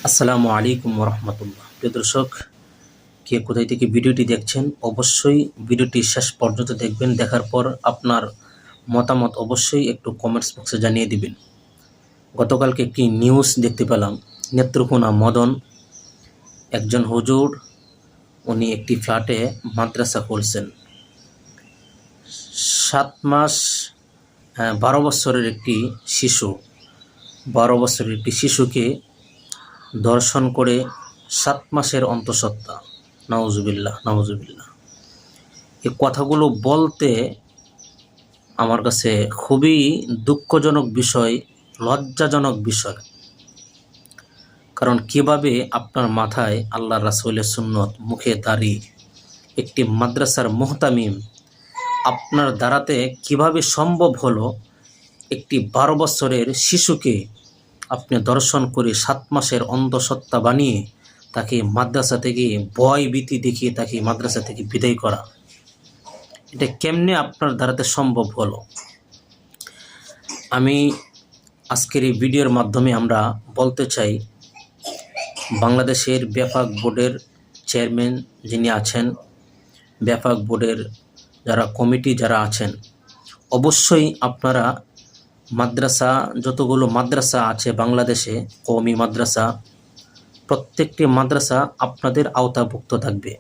আসসালামু আলাইকুম রহমতুল্লাহ। প্রিয় দর্শক, কে কোথায় থেকে ভিডিওটি দেখছেন অবশ্যই ভিডিওটি শেষ পর্যন্ত দেখবেন। দেখার পর আপনার মতামত অবশ্যই একটু কমেন্টস বক্সে জানিয়ে দিবেন। গতকালকে একটি নিউজ দেখতে পেলাম, নেত্রকোনা মদন একজন হুজুর, উনি একটি ফ্ল্যাটে মাদ্রাসা খুলছেন। 7 মাস 12 বছরের একটি শিশু, 12 বছরের একটি শিশুকে দর্শন করে 7 মাসের অন্তঃসত্ত্বা। নাউজুবিল্লাহ নাউজুবিল্লাহ। এই কথাগুলো বলতে আমার কাছে খুবই দুঃখজনক বিষয়, লজ্জাজনক বিষয়। কারণ কিভাবে আপনার মাথায় আল্লাহ রাসূলের সুন্নত, মুখে দাড়ি, একটি মাদ্রাসার মুহতামিম, আপনার দ্বারাতে কিভাবে সম্ভব হলো একটি 12 বছরের শিশুকে আপনি দর্শন করে 7 মাসের অন্তঃসত্ত্বা বানিয়ে তাকে মাদ্রাসা থেকে ভয় ভীতি দেখিয়ে তাকে মাদ্রাসা থেকে বিদায় করা, এটা কেমনে আপনার দ্বারাতে সম্ভব হলো? আমি আজকের এই ভিডিওর মাধ্যমে আমরা বলতে চাই, বাংলাদেশের ব্যাপক বোর্ডের চেয়ারম্যান যিনি আছেন, ব্যাপক বোর্ডের যারা কমিটি যারা আছেন, অবশ্যই আপনারা মাদ্রাসা, যতগুলো মাদ্রাসা আছে বাংলাদেশে, কওমি মাদ্রাসা, প্রত্যেকটি মাদ্রাসা আপনাদের আওতাভুক্ত থাকবে।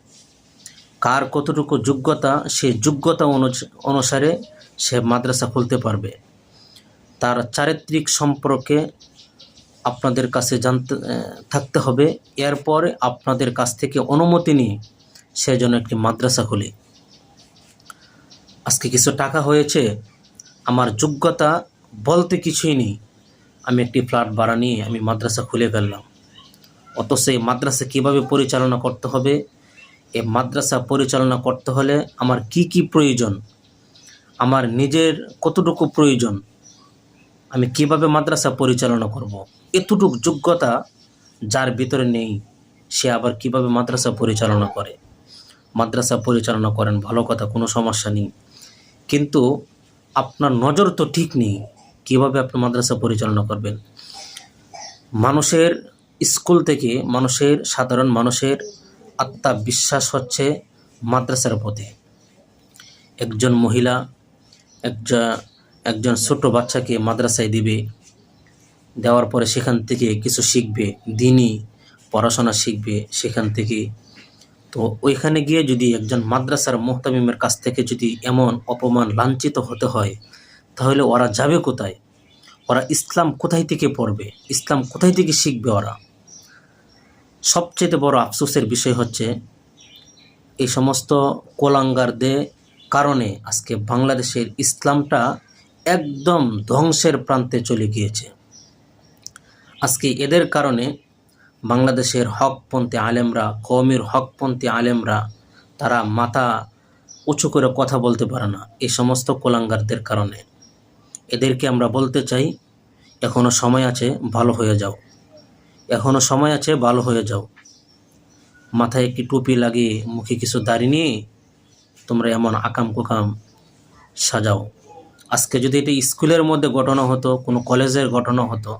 কার কতটুকু যোগ্যতা, সেই যোগ্যতা অনুসারে সে মাদ্রাসা খুলতে পারবে। তার চারিত্রিক সম্পর্কে আপনাদের কাছে থাকতে হবে। এরপরে আপনাদের কাছ থেকে অনুমতি নিয়ে সে যেন একটি মাদ্রাসা খুলে। আজকে কিছু টাকা হয়েছে, আমার যোগ্যতা বলতে কিছুই নেই, আমি একটি ফ্ল্যাট ভাড়া নিয়ে আমি মাদ্রাসা খুলে ফেললাম। অথচ এই মাদ্রাসা কীভাবে পরিচালনা করতে হবে, এই মাদ্রাসা পরিচালনা করতে হলে আমার কি কি প্রয়োজন, আমার নিজের কতটুকু প্রয়োজন, আমি কিভাবে মাদ্রাসা পরিচালনা করব, এতটুকু যোগ্যতা যার ভিতরে নেই, সে আবার কিভাবে মাদ্রাসা পরিচালনা করে? মাদ্রাসা পরিচালনা করেন, ভালো কথা, কোনো সমস্যা নেই, কিন্তু আপনার নজর তো ঠিক নেই, কিভাবে আপনি মাদ্রাসা পরিচালনা করবেন? মানুষের স্কুল থেকে, সাধারণ মানুষের আত্মবিশ্বাস হচ্ছে মাদ্রাসার প্রতি। একজন মহিলা একজন ছোট বাচ্চাকে মাদ্রাসায় দিবে, দেওয়ার পরে সেখান থেকে কিছু শিখবে, দিনই পড়াশোনা শিখবে সেখান থেকে। তো ওইখানে গিয়ে যদি একজন মাদ্রাসার মুহতামিমের কাছ থেকে যদি এমন অপমান, লাঞ্ছিত হতে হয়, তাহলে ওরা যাবে কোথায়? ওরা ইসলাম কোথায় থেকে পড়বে? ইসলাম কোথায় থেকে শিখবে ওরা? সবচেয়ে বড় আফসোসের বিষয় হচ্ছে, এই সমস্ত কোলাঙ্গারদের কারণে আজকে বাংলাদেশের ইসলামটা একদম ধ্বংসের প্রান্তে চলে গিয়েছে। আজকে এদের কারণে বাংলাদেশের হকপন্থী আলেমরা, কওমির হকপন্থী আলেমরা, তারা মাথা উঁচু করে কথা বলতে পারে না, এই সমস্ত কোলাঙ্গারদের কারণে। এদেরকে আমরা বলতে চাই, এখনও সময় আছে, ভালো হয়ে যাও, এখনও সময় আছে, ভালো হয়ে যাও। মাথায় একটি টুপি লাগিয়ে, মুখে কিছু দাড়ি নিয়ে তোমরা এমন আকাম কুকাম সাজাও। আজকে যদি এটি স্কুলের মধ্যে ঘটনা হতো, কোনো কলেজের ঘটনা হতো,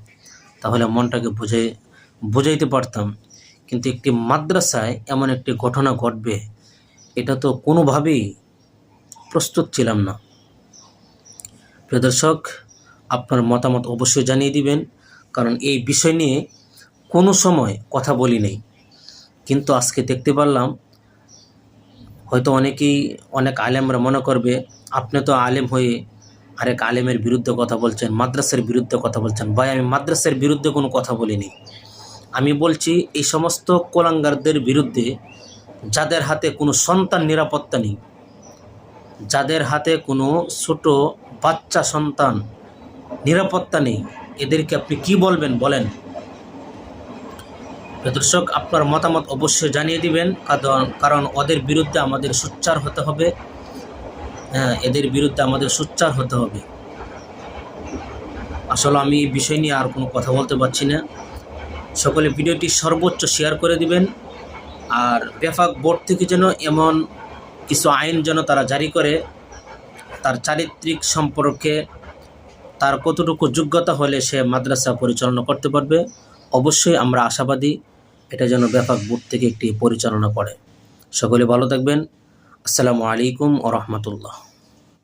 তাহলে মনটাকে বুঝাইতে পারতাম। কিন্তু একটি মাদ্রাসায় এমন একটি ঘটনা ঘটবে, এটা তো কোনোভাবেই প্রস্তুত ছিলাম না। প্রিয় দর্শক, আপনার মতামত অবশ্যই জানিয়ে দিবেন, কারণ এই বিষয় নিয়ে কোনো সময় কথা বলি নেই। কিন্তু আজকে দেখতে পারলাম, হয়তো অনেক আলেমরা মনে করবে, আপনি তো আলেম হয়ে আরেক আলেমের বিরুদ্ধে কথা বলছেন, মাদ্রাসার বিরুদ্ধে কথা বলছেন। ভাই, আমি মাদ্রাসার বিরুদ্ধে কোনো কথা বলিনি। আমি বলছি এই সমস্ত কোলাঙ্গারদের বিরুদ্ধে, যাদের হাতে কোনো সন্তান নিরাপত্তা নেই, যাদের হাতে কোনো ছোট বাচ্চা সন্তান নিরাপত্তা নেই, এদেরকে আপনি কি বলবেন বলেন? দর্শক, আপনার মতামত অবশ্যই জানিয়ে দিবেন, কারণ ওদের বিরুদ্ধে আমাদের সোচ্চার হতে হবে। এদের বিরুদ্ধে আমাদের সোচ্চার হতে হবে। আসলে আমি এই বিষয় নিয়ে আর কোনো কথা বলতে পারছি না। সকলে ভিডিওটি সর্বোচ্চ শেয়ার করে দিবেন। আর ব্যাপক বোর্ড থেকে যেন এমন কিছু আইন যেন তারা জারি করে, তার চারিত্রিক সম্পর্কে, তার কতটুকু যোগ্যতা হলে সে মাদ্রাসা পরিচালনা করতে পারবে, অবশ্যই আমরা আশাবাদী এটা যেন ব্যাপক বোর্ড থেকে একটি পরিচালনা করে। সকলে ভালো থাকবেন। আসসালামু আলাইকুম ওয়া রাহমাতুল্লাহ।